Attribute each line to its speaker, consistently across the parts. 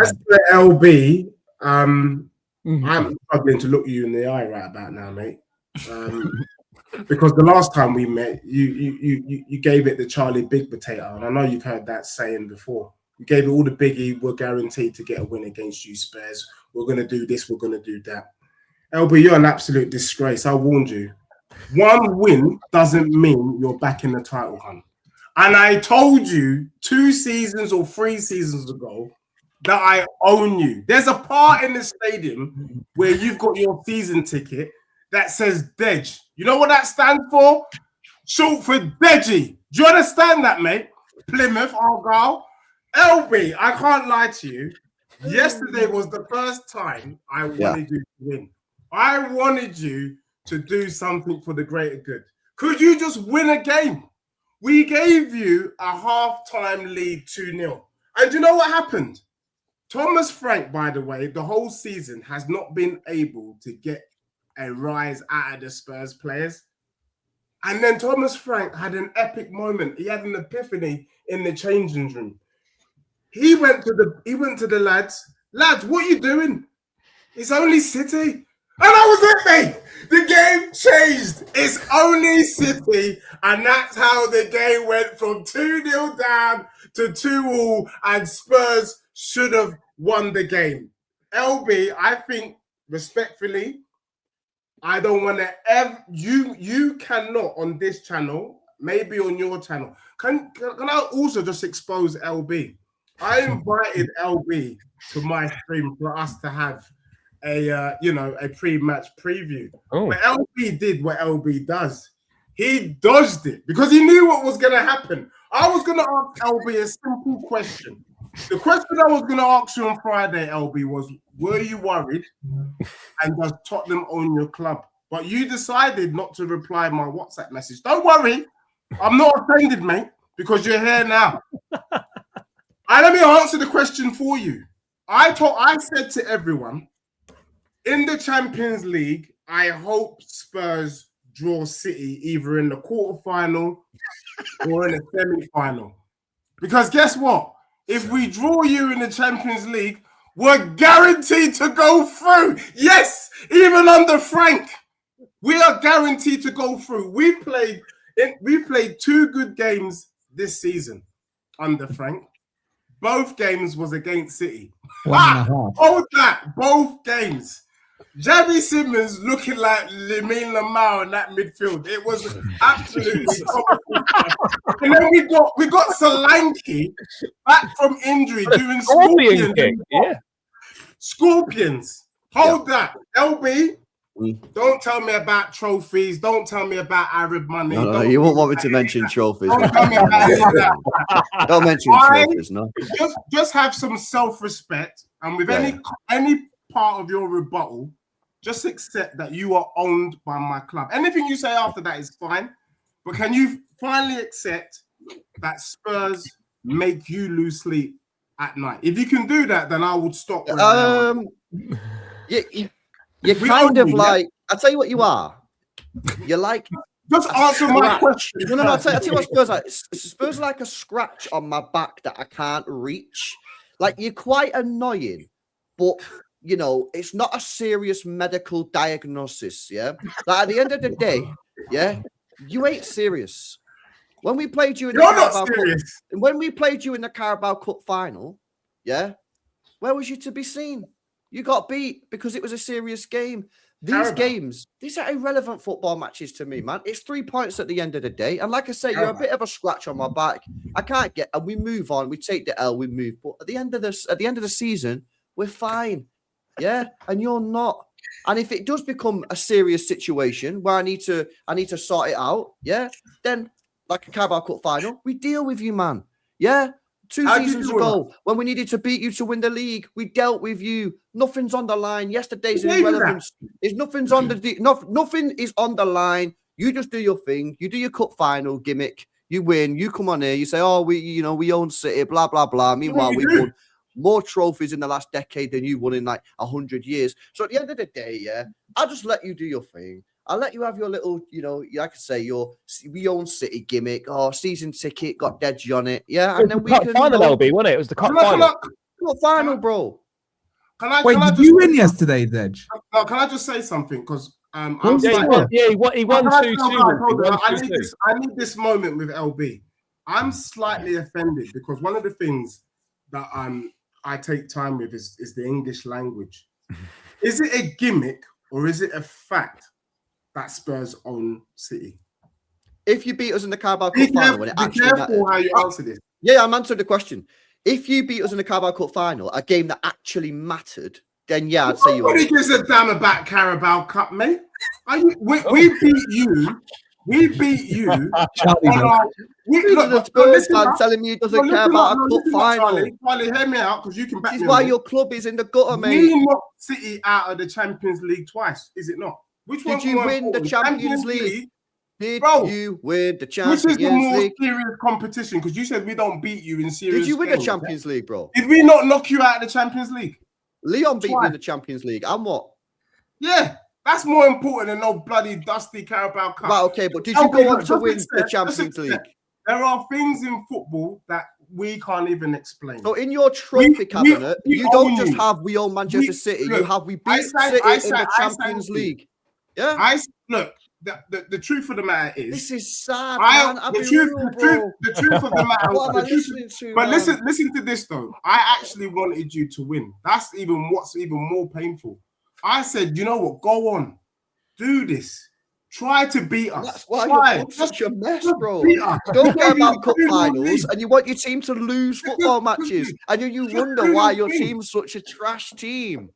Speaker 1: As for LB, I'm struggling to look you in the eye right about now, mate. Because the last time we met, you gave it the Charlie Big Potato, and I know you've heard that saying before. You gave it all the biggie. We're guaranteed to get a win against you, Spurs. We're going to do this. We're going to do that. LB, you're an absolute disgrace. I warned you. One win doesn't mean you're back in the title hunt. And I told you 2 seasons or 3 seasons ago that I own you. There's a part in the stadium where you've got your season ticket that says Deji. You know what that stands for? Short for Deji. Do you understand that, mate? Plymouth, Argyle. LB, I can't lie to you. Yesterday was the first time I wanted you to win. I wanted you to do something for the greater good. Could you just win a game? We gave you a half-time lead 2-0. And do you know what happened? Thomas Frank, by the way, the whole season has not been able to get a rise out of the Spurs players. And then Thomas Frank had an epic moment. He had an epiphany in the changing room. He went to the lads. Lads, what are you doing? It's only City. And that was it, mate. The game changed. It's only City. And that's how the game went from 2-0 down to 2-2. And Spurs should have won the game. LB, I think, respectfully, I don't want to ever... You cannot on this channel, maybe on your channel. Can I also just expose LB? I invited LB to my stream for us to have a pre-match preview. Oh. But LB did what LB does. He dodged it because he knew what was going to happen. I was going to ask LB a simple question. The question I was going to ask you on Friday, LB, was, were you worried? And does Tottenham own your club? But you decided not to reply my WhatsApp message. Don't worry. I'm not offended, mate, because you're here now. Let me answer the question for you. I said to everyone, in the Champions League, I hope Spurs draw City either in the quarterfinal or in the semi-final. Because guess what? If we draw you in the Champions League, we're guaranteed to go through. Yes, even under Frank, we are guaranteed to go through. We played 2 good games this season under Frank. Both games was against City. Hold that. Both games. Javi Simmons looking like Lamine Lamar in that midfield. It was absolutely and then we got Solanke back from injury doing scorpions. Scorpions. Hold that. LB, don't tell me about trophies. Don't tell me about Arab money.
Speaker 2: No, you won't want me to mention trophies.
Speaker 1: Don't tell me about that.
Speaker 2: Don't mention trophies, no.
Speaker 1: Just have some self-respect, and with any part of your rebuttal, just accept that you are owned by my club. Anything you say after that is fine, but can you finally accept that Spurs make you lose sleep at night? If you can do that, then I would stop.
Speaker 2: You're kind of like, I'll tell you what you are. You're like...
Speaker 1: Just answer my question.
Speaker 2: No, I'll tell you what Spurs like. Spurs like a scratch on my back that I can't reach. Like, you're quite annoying, but, you know, it's not a serious medical diagnosis, yeah? Like, at the end of the day, yeah, you ain't serious. When we played you in the Carabao Cup, when we played you in the Carabao Cup final, yeah, where was you to be seen? You got beat because it was a serious game. These games, these are irrelevant football matches to me, man. It's 3 points at the end of the day. And like I say, you're a bit of a scratch on my back. I can't get, and we move on. We take the L, we move. But at the end of the season, we're fine. Yeah. And you're not. And if it does become a serious situation where I need to sort it out, yeah, then like a Carabao Cup final, we deal with you, man. Yeah. 2 seasons ago, when we needed to beat you to win the league, we dealt with you. Nothing's on the line. Yesterday's irrelevance. Nothing is on the line. You just do your thing. You do your cup final gimmick. You win. You come on here. You say, "Oh, we own City." Blah blah blah. Meanwhile, we won more trophies in the last decade than you won in like 100 years. So at the end of the day, yeah, I'll just let you do your thing. I'll let you have your little, like I say, your we own City gimmick. Oh, season ticket got Deji on it, yeah. And then we
Speaker 3: cup final, LB, wasn't it? It was the cup final.
Speaker 2: Cup final, bro.
Speaker 3: Did you win yesterday, Dej?
Speaker 1: No, can I just say something? Because he
Speaker 4: won 2-2.
Speaker 1: I need this moment with LB. I'm slightly offended because one of the things that I take time with is the English language. Is it a gimmick or is it a fact that Spurs own City?
Speaker 2: If you beat us in the Carabao Cup final, when it actually mattered.
Speaker 1: How you answer this.
Speaker 2: Yeah, I'm answering the question. If you beat us in the Carabao Cup final, a game that actually mattered, then yeah, I'd say you.
Speaker 1: Nobody gives a damn about Carabao Cup, mate. We beat you. We beat you.
Speaker 2: Telling me he doesn't care about a cup final.
Speaker 1: Charlie, hear me out because you can back me.
Speaker 2: This is why your club is in the gutter, mate.
Speaker 1: We knocked City out of the Champions League twice, is it not? Which one
Speaker 2: did you win the Champions League? Did you win the Champions League?
Speaker 1: Which is the more serious competition? Because you said we don't beat you in serious.
Speaker 2: Did you win the Champions League, bro?
Speaker 1: Did we not knock you out of the Champions League?
Speaker 2: Leon beat me in the Champions League. And what?
Speaker 1: Yeah. That's more important than no bloody dusty Carabao Cup.
Speaker 2: Right, okay, but did you go on to win the Champions League?
Speaker 1: There are things in football that we can't even explain.
Speaker 2: So in your trophy cabinet, you don't just have we own Manchester City. You have we beat City in the Champions League. Yeah.
Speaker 1: Look, the truth of the matter is
Speaker 2: this is sad, man.
Speaker 1: The truth of the matter.
Speaker 2: What am I listening to?
Speaker 1: But listen to this though. I actually wanted you to win. That's what's even more painful. I said, you know what? Go on, do this. Try to beat us.
Speaker 2: That's why you're such a mess, bro. You don't care about cup finals, and you want your team to lose football matches, and you wonder why your team's such a trash team.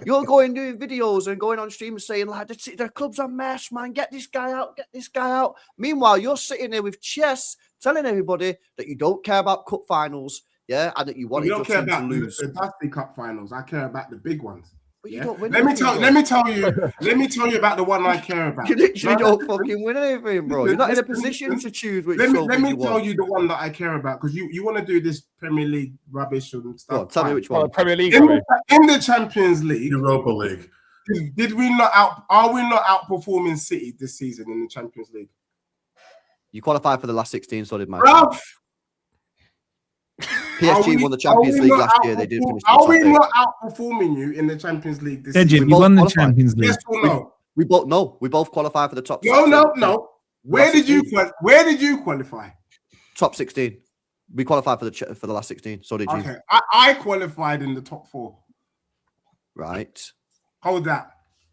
Speaker 2: You're going doing videos and going on stream saying like the club's a mess, man. Get this guy out. Get this guy out. Meanwhile, you're sitting there with chess, telling everybody that you don't care about cup finals, yeah, and that you want your team to lose.
Speaker 1: The dusty cup finals. I care about the big ones.
Speaker 2: Yeah?
Speaker 1: Let me tell you about the one I care about.
Speaker 2: You literally don't fucking win anything, bro. You're not in a position to choose which.
Speaker 1: Let me tell you the one that I care about because you want to do this Premier League rubbish and stuff.
Speaker 2: Tell me which one.
Speaker 4: Premier League
Speaker 1: in the Champions League,
Speaker 5: Europa League.
Speaker 1: Are we not outperforming City this season in the Champions League?
Speaker 2: You qualified for the last 16, so did Man.
Speaker 1: PSG
Speaker 2: won the Champions League last year. They did finish.
Speaker 1: Are we not outperforming you in the Champions League this season?
Speaker 3: You won the Champions League.
Speaker 1: Yes or no?
Speaker 2: We both qualified for the top.
Speaker 1: No. Where did you qualify?
Speaker 2: Top 16. We qualified for the last 16. So did you.
Speaker 1: Okay, I qualified in the top 4.
Speaker 2: Right.
Speaker 1: Hold that.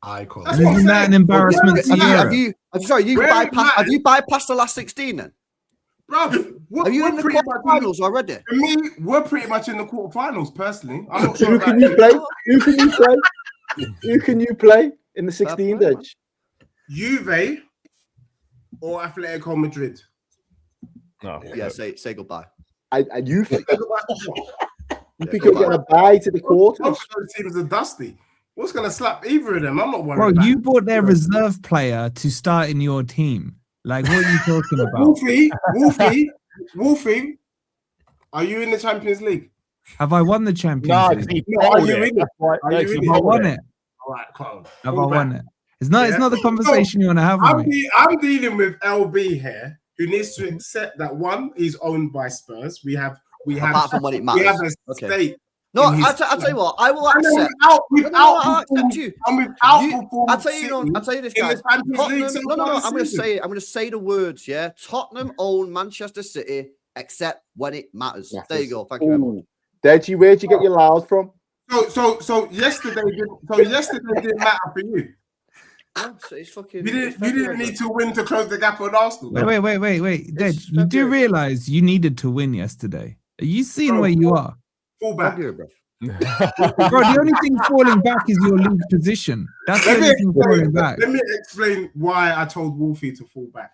Speaker 5: I qualified.
Speaker 3: Isn't that an embarrassment?
Speaker 2: Have you bypassed the last 16 then?
Speaker 1: Bro,
Speaker 2: are you in the quarterfinals already?
Speaker 1: For me, we're pretty much in the quarterfinals. Personally, I'm not sure.
Speaker 6: Who can you play? Who can you play in the 16, Dej?
Speaker 1: Juve or Atletico Madrid?
Speaker 4: No.
Speaker 2: Yeah, say goodbye.
Speaker 6: And you think you're getting a bye to the quarter?
Speaker 1: Those teams are dusty. What's going to slap either of them? I'm not worried.
Speaker 3: Bro, you bought their reserve player to start in your team. Like, what are you talking about?
Speaker 1: Wolfie, are you in the Champions League?
Speaker 3: Have I won the Champions League?
Speaker 1: Are you in it?
Speaker 3: Have I won it?
Speaker 1: All right, come on.
Speaker 3: Have I won it? It's not the conversation you want to have with me.
Speaker 1: I'm dealing with LB here, who needs to accept that one, he's owned by Spurs. We have
Speaker 2: apart from when it matters.
Speaker 1: We have a stake.
Speaker 2: No, I'll tell you what. I will accept.
Speaker 1: I'll accept you.
Speaker 2: I'll tell you this, guys. I'm going to say the words. Yeah, Tottenham own Manchester City, except when it matters. Yes, there you go. Thank you very much.
Speaker 6: Deji, where'd you get your loud from?
Speaker 1: So yesterday didn't matter for you.
Speaker 2: It's fucking.
Speaker 1: You didn't need to win to close the gap on Arsenal.
Speaker 3: Wait. Dej, you do realize you needed to win yesterday. Are you seeing where you are?
Speaker 1: Fall back.
Speaker 3: Bro, the only thing falling back is your league position. That's the only thing falling back.
Speaker 1: Let me explain why I told Wolfie to fall back.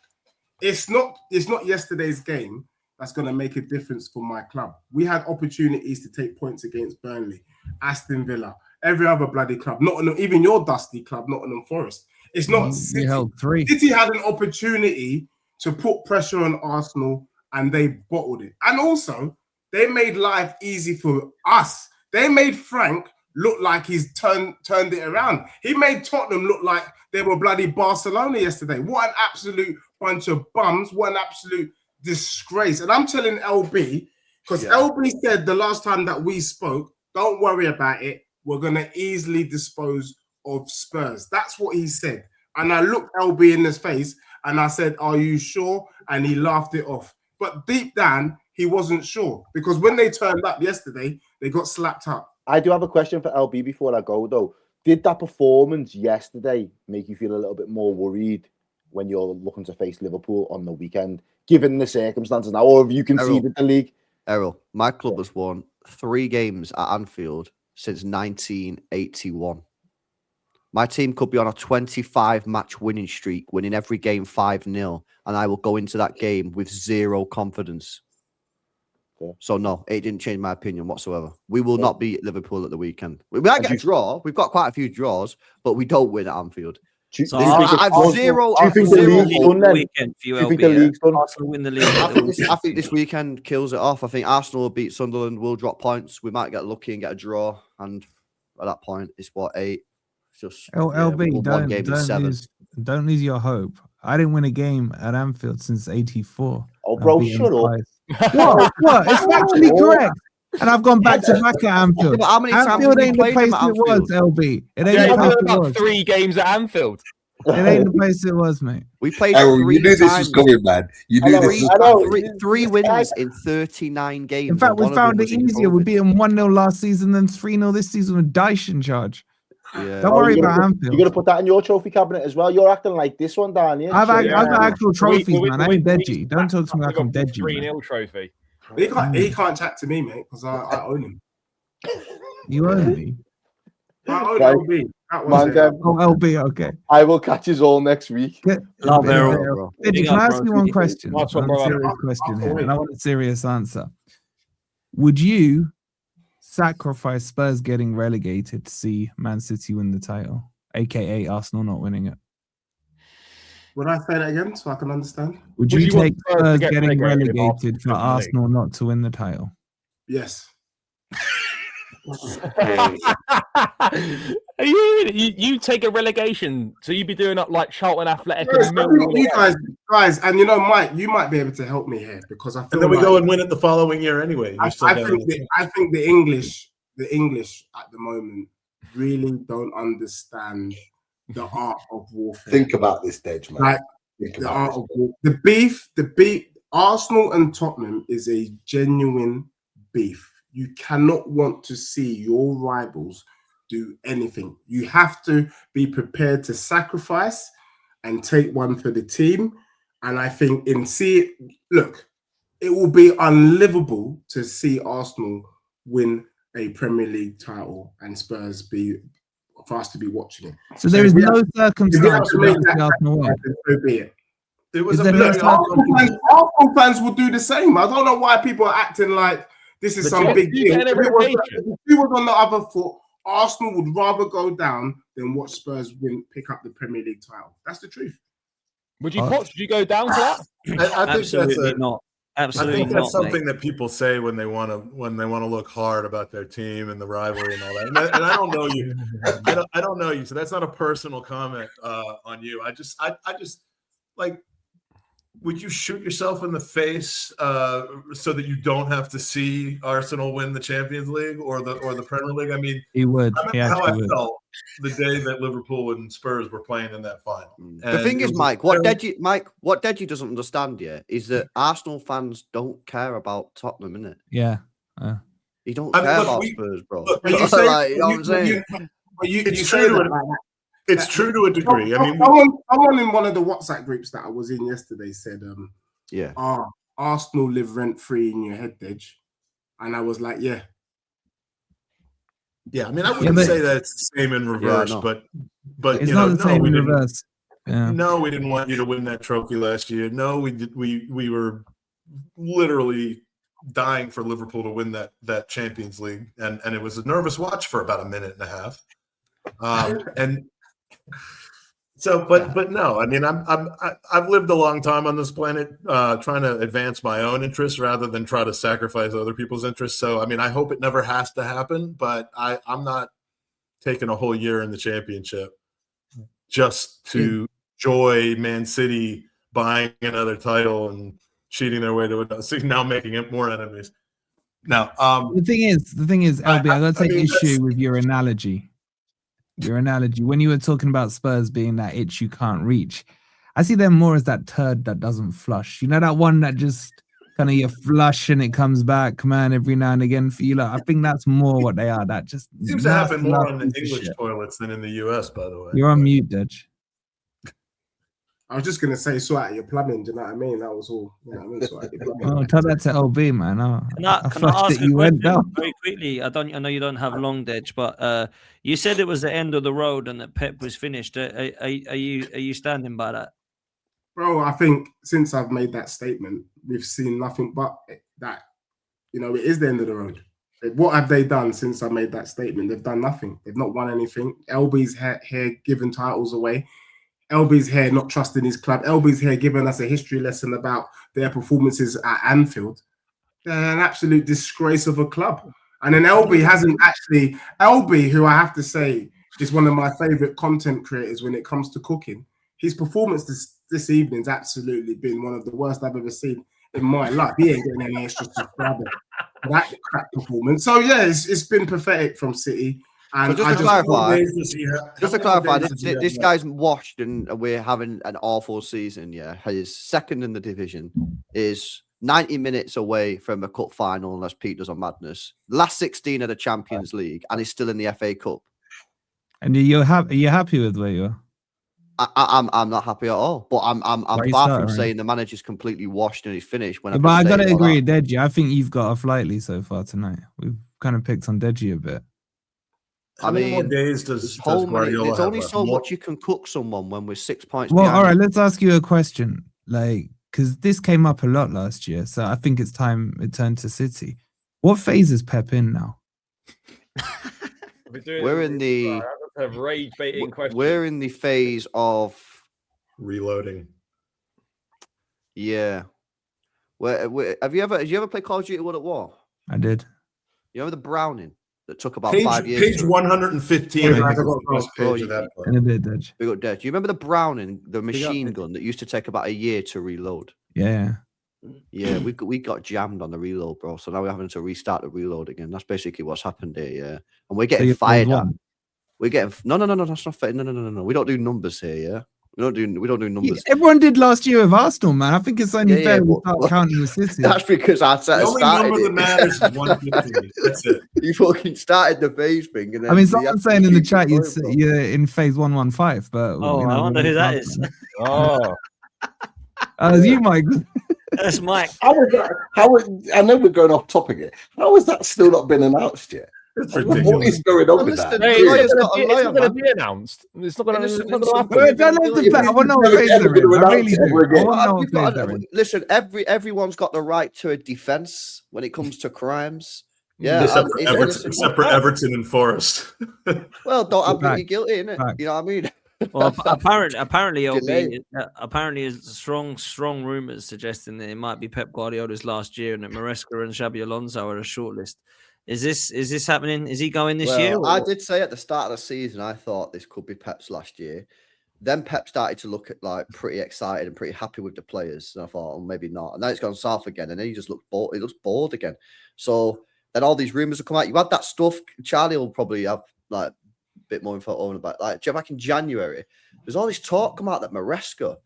Speaker 1: It's not yesterday's game that's going to make a difference for my club. We had opportunities to take points against Burnley, Aston Villa, every other bloody club, even your dusty club, Nottingham Forest. It's not City.
Speaker 3: Held 3.
Speaker 1: City had an opportunity to put pressure on Arsenal and they bottled it. And also, they made life easy for us. They made Frank look like he's turned it around. He made Tottenham look like they were bloody Barcelona yesterday. What an absolute bunch of bums. What an absolute disgrace. And I'm telling LB, Because LB said the last time that we spoke, don't worry about it. We're going to easily dispose of Spurs. That's what he said. And I looked LB in his face and I said, are you sure? And he laughed it off. But deep down, he wasn't sure. Because when they turned up yesterday, they got slapped up.
Speaker 6: I do have a question for LB before I go, though. Did that performance yesterday make you feel a little bit more worried when you're looking to face Liverpool on the weekend, given the circumstances now? Or have you conceded the league?
Speaker 2: Errol, my club has won 3 games at Anfield since 1981. My team could be on a 25-match winning streak, winning every game 5-0, and I will go into that game with 0 confidence.
Speaker 6: Yeah.
Speaker 2: So, no, it didn't change my opinion whatsoever. We will not beat Liverpool at the weekend. We might get a draw. We've got quite a few draws, but we don't win at Anfield.
Speaker 6: Do you think the league's done then?
Speaker 5: Weekend for you,
Speaker 6: Do you think the league's done?
Speaker 5: Arsenal win the league.
Speaker 2: I think this weekend kills it off. I think Arsenal will beat Sunderland. We'll drop points. We might get lucky and get a draw. And at that point, it's what, 8? It's just
Speaker 3: LB, don't lose your hope. I didn't win a game at Anfield since '84.
Speaker 6: Oh, bro, shut up.
Speaker 3: What? It's actually correct. And I've gone back to back at Anfield.
Speaker 2: Yeah, how many times
Speaker 3: Anfield ain't the
Speaker 2: played
Speaker 3: place
Speaker 2: him at
Speaker 3: it was,
Speaker 2: Anfield?
Speaker 3: LB. It ain't the place it
Speaker 4: about
Speaker 3: was.
Speaker 4: 3 games at Anfield.
Speaker 3: It ain't the place it was, mate.
Speaker 2: We played
Speaker 7: Errol,
Speaker 2: 3
Speaker 7: you knew this
Speaker 2: times.
Speaker 7: was coming, man. You knew this was coming.
Speaker 2: Three wins in 39 games.
Speaker 3: In fact,
Speaker 2: and
Speaker 3: we
Speaker 2: one of them
Speaker 3: found it
Speaker 2: was in
Speaker 3: easier. We
Speaker 2: COVID.
Speaker 3: beat them 1-0 last season than 3-0 this season with Dyson charge.
Speaker 2: Yeah.
Speaker 3: Don't worry about
Speaker 6: You're
Speaker 3: Anfield.
Speaker 6: going to put that in your trophy cabinet as well. You're acting like this one down here.
Speaker 3: I've got actual trophies, man. I ain't
Speaker 4: We-
Speaker 3: Deji. Don't talk to me like I'm Deji.
Speaker 4: 3-0 trophy.
Speaker 1: He can't chat to me, mate, because I own him.
Speaker 3: You own me.
Speaker 1: I own
Speaker 6: Right.
Speaker 1: LB. That was it.
Speaker 3: Oh, LB, okay.
Speaker 6: I will catch us all next week.
Speaker 5: Love Errol,
Speaker 2: bro.
Speaker 3: Deji,
Speaker 5: Big
Speaker 3: can I
Speaker 5: up,
Speaker 3: ask
Speaker 5: bro.
Speaker 3: you one question?
Speaker 4: Nice one,
Speaker 3: A
Speaker 4: brother.
Speaker 3: serious question here, and I want a serious answer. Would you sacrifice Spurs getting relegated to see Man City win the title, aka Arsenal not winning it?
Speaker 1: Would I say that again so I can understand?
Speaker 3: Would
Speaker 4: Would
Speaker 3: you
Speaker 4: you want
Speaker 3: take
Speaker 4: Spurs to
Speaker 3: Spurs
Speaker 4: get
Speaker 3: getting
Speaker 4: relegated if
Speaker 3: relegated for
Speaker 4: Arsenal
Speaker 3: Arsenal not to win the title?
Speaker 1: Yes.
Speaker 4: Are you take a relegation, so you'd be doing up like Charlton Athletic
Speaker 1: Yes,
Speaker 4: and
Speaker 1: I
Speaker 4: Millwall
Speaker 1: think you
Speaker 4: away.
Speaker 1: guys, and you know, Mike, you might be able to help me here because I feel
Speaker 8: And then we
Speaker 1: like
Speaker 8: go and win it the following year anyway.
Speaker 1: I think the English at the moment really don't understand the art of warfare.
Speaker 7: Think about this, Dej, man.
Speaker 1: Like,
Speaker 7: Think
Speaker 1: the
Speaker 7: about
Speaker 1: art
Speaker 7: this.
Speaker 1: of war. The beef. Arsenal and Tottenham is a genuine beef. You cannot want to see your rivals do anything. You have to be prepared to sacrifice and take one for the team. And I think look, it will be unlivable to see Arsenal win a Premier League title and Spurs for us to be watching it.
Speaker 3: So there is no
Speaker 1: if we have
Speaker 3: circumstance
Speaker 1: to
Speaker 3: where
Speaker 1: make
Speaker 3: the
Speaker 1: that
Speaker 3: Arsenal win.
Speaker 1: sacrifice, then so be it.
Speaker 8: It was
Speaker 3: Is
Speaker 8: a
Speaker 3: there
Speaker 8: million.
Speaker 1: Arsenal fans will do the same. I don't know why people are acting like this is
Speaker 4: But
Speaker 1: some
Speaker 4: you-
Speaker 1: big
Speaker 4: you
Speaker 1: deal.
Speaker 4: get a
Speaker 1: If it
Speaker 4: relegation.
Speaker 1: was on the other foot, Arsenal would rather go down than watch Spurs pick up the Premier League title. That's the truth.
Speaker 4: Would you go down for that?
Speaker 8: I think
Speaker 5: Absolutely not.
Speaker 8: I
Speaker 5: Absolutely
Speaker 8: think that's
Speaker 5: not,
Speaker 8: something
Speaker 5: mate.
Speaker 8: that people say when they want to look hard about their team and the rivalry and all that. And I don't know you. I don't know you. So that's not a personal comment on you. I just like. Would you shoot yourself in the face so that you don't have to see Arsenal win the Champions League or the Premier League? I mean,
Speaker 3: He would.
Speaker 8: I
Speaker 3: He
Speaker 8: remember how I
Speaker 3: actually would.
Speaker 8: felt the day that Liverpool and Spurs were playing in that final.
Speaker 2: The thing is, Mike, what Deji doesn't understand yet is that Arsenal fans don't care about Tottenham, innit?
Speaker 3: Yeah.
Speaker 2: He don't
Speaker 8: I mean,
Speaker 2: care
Speaker 8: look,
Speaker 2: about
Speaker 8: we-
Speaker 2: Spurs, bro.
Speaker 8: look,
Speaker 1: But you
Speaker 2: Like,
Speaker 1: say,
Speaker 2: you know what I'm saying?
Speaker 8: It's
Speaker 1: you
Speaker 8: true
Speaker 1: say
Speaker 8: to
Speaker 1: that
Speaker 8: it.
Speaker 1: like that.
Speaker 8: It's true to a degree. I mean,
Speaker 1: someone in one of the WhatsApp groups that I was in yesterday said,
Speaker 2: Yeah.
Speaker 1: Arsenal live rent free in your head, Dej. And I was like, yeah.
Speaker 8: yeah, I mean, I wouldn't
Speaker 3: but-
Speaker 8: say that it's the same in reverse,
Speaker 2: no.
Speaker 8: but
Speaker 3: It's
Speaker 8: you
Speaker 3: not
Speaker 8: know,
Speaker 3: the same
Speaker 8: we
Speaker 3: in
Speaker 8: didn't.
Speaker 3: reverse. Yeah.
Speaker 8: No, we didn't want you to win that trophy last year. No, we did. We were literally dying for Liverpool to win that Champions League, and it was a nervous watch for about a minute and a half. And so, but no, I mean, I've lived a long time on this planet, trying to advance my own interests rather than try to sacrifice other people's interests. So, I mean, I hope it never has to happen, but I'm not taking a whole year in the championship just to enjoy Man City buying another title and cheating their way to it. See, now making it more enemies. Now,
Speaker 3: the thing is, LB, I gotta take issue with your analogy. Your analogy when you were talking about Spurs being that itch you can't reach. I see them more as that turd that doesn't flush. You know, that one that just kind of you flush and it comes back, man, every now and again for you. Like, I think that's more what they are. That just
Speaker 8: seems to happen more on the English toilets than in the US, by the way.
Speaker 3: You're on mute, Deji.
Speaker 1: I was just gonna say, sort out your plumbing. Do you know what I mean? That was all. You know what I mean? Sort out your plumbing.
Speaker 3: Oh, tell that to LB, man. Oh,
Speaker 5: Can I ask a question very quickly? I know you don't have long, Dej, but you said it was the end of the road and that Pep was finished. Are you standing by that?
Speaker 1: Bro, I think since I've made that statement, we've seen nothing but that. You know, it is the end of the road. What have they done since I made that statement? They've done nothing. They've not won anything. LB's here giving titles away. LB's here not trusting his club. LB's here giving us a history lesson about their performances at Anfield. They're an absolute disgrace of a club. And then LB hasn't actually... LB, who I have to say is one of my favourite content creators when it comes to cooking, his performance this evening's absolutely been one of the worst I've ever seen in my life. He ain't getting any extra subscribers for that crap performance. So, yeah, it's been pathetic from City. And
Speaker 2: so just to clarify, this guy's washed and we're having an awful season. Yeah, he's second in the division, is 90 minutes away from a cup final unless Pete does on madness. Last 16 of the Champions League, and he's still in the FA Cup.
Speaker 3: And are you happy with where you are?
Speaker 2: I'm not happy at all. But I'm far from saying the manager's completely washed and he's finished. But
Speaker 3: I gotta agree, Deji. I think you've got off lightly so far tonight. We've kind of picked on Deji a bit.
Speaker 8: How many more days does Guardiola
Speaker 2: there's
Speaker 8: have
Speaker 2: only
Speaker 8: left?
Speaker 2: so much you can cook someone when we're 6 points
Speaker 3: well,
Speaker 2: behind.
Speaker 3: all right, let's ask you a question. Like, because this came up a lot last year, so I think it's time it turned to City. What phase is Pep in now?
Speaker 2: We're in the
Speaker 4: rage-baiting question.
Speaker 2: We're in the phase of
Speaker 8: reloading.
Speaker 2: Yeah. Have you ever played Call of Duty World at War?
Speaker 3: I did.
Speaker 2: You remember the Browning that took about
Speaker 8: page,
Speaker 2: 5 years?
Speaker 8: Page 115. I think the best page of that.
Speaker 3: And I did, Deji.
Speaker 2: We got Deji. Do you remember the Browning, the machine gun that used to take about a year to reload?
Speaker 3: Yeah.
Speaker 2: Yeah, we got jammed on the reload, bro. So now we're having to restart the reload again. That's basically what's happened here, yeah. And we're getting fired at. We're getting no, that's not fair. No. We don't do numbers here, yeah. We don't do numbers.
Speaker 3: Yeah, everyone did last year with Arsenal, man. I think it's only fair we start counting with City.
Speaker 2: That's because Arteta
Speaker 8: started. The only number that matters is 150. That's it.
Speaker 2: You fucking started the phase thing, and then
Speaker 3: I mean, someone's saying in the chat you're in phase 115, but
Speaker 5: I wonder who that is.
Speaker 3: It's you, Mike.
Speaker 5: That's Mike.
Speaker 7: I know we're going off topic here. How has that still not been announced yet? What is going on with that?
Speaker 4: It's not going to be announced. It's not going to happen.
Speaker 2: Listen, everyone's got the right to a defense when it comes to crimes. Yeah,
Speaker 8: except for Everton and Forest.
Speaker 2: Well, don't admit you're guilty, innit? You know what I mean?
Speaker 5: Well, apparently, there's strong rumors suggesting that it might be Pep Guardiola's last year, and that Maresca and Xabi Alonso are a shortlist. Is this happening? Is he going this year?
Speaker 2: I did say at the start of the season, I thought this could be Pep's last year. Then Pep started to look at like pretty excited and pretty happy with the players, and I thought, well, maybe not. And now it's gone south again, and then he just looked bored. He looks bored again. So then all these rumors will come out. You had that stuff. Charlie will probably have like a bit more info on about. Like back in January, there's all this talk come out that Maresca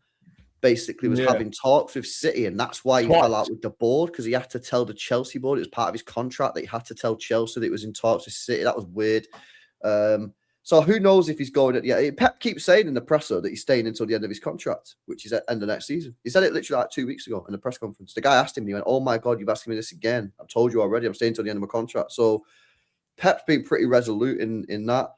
Speaker 2: basically was having talks with City, and that's why he fell out with the board, because he had to tell the Chelsea board, it was part of his contract that he had to tell Chelsea that it was in talks with City. That was weird. So who knows if he's going at Pep keeps saying in the presser that he's staying until the end of his contract, which is at the end of next season. He said it literally like 2 weeks ago in the press conference. The guy asked him, he went, "Oh my God, you've asked me this again. I've told you already, I'm staying until the end of my contract." So Pep's been pretty resolute in that.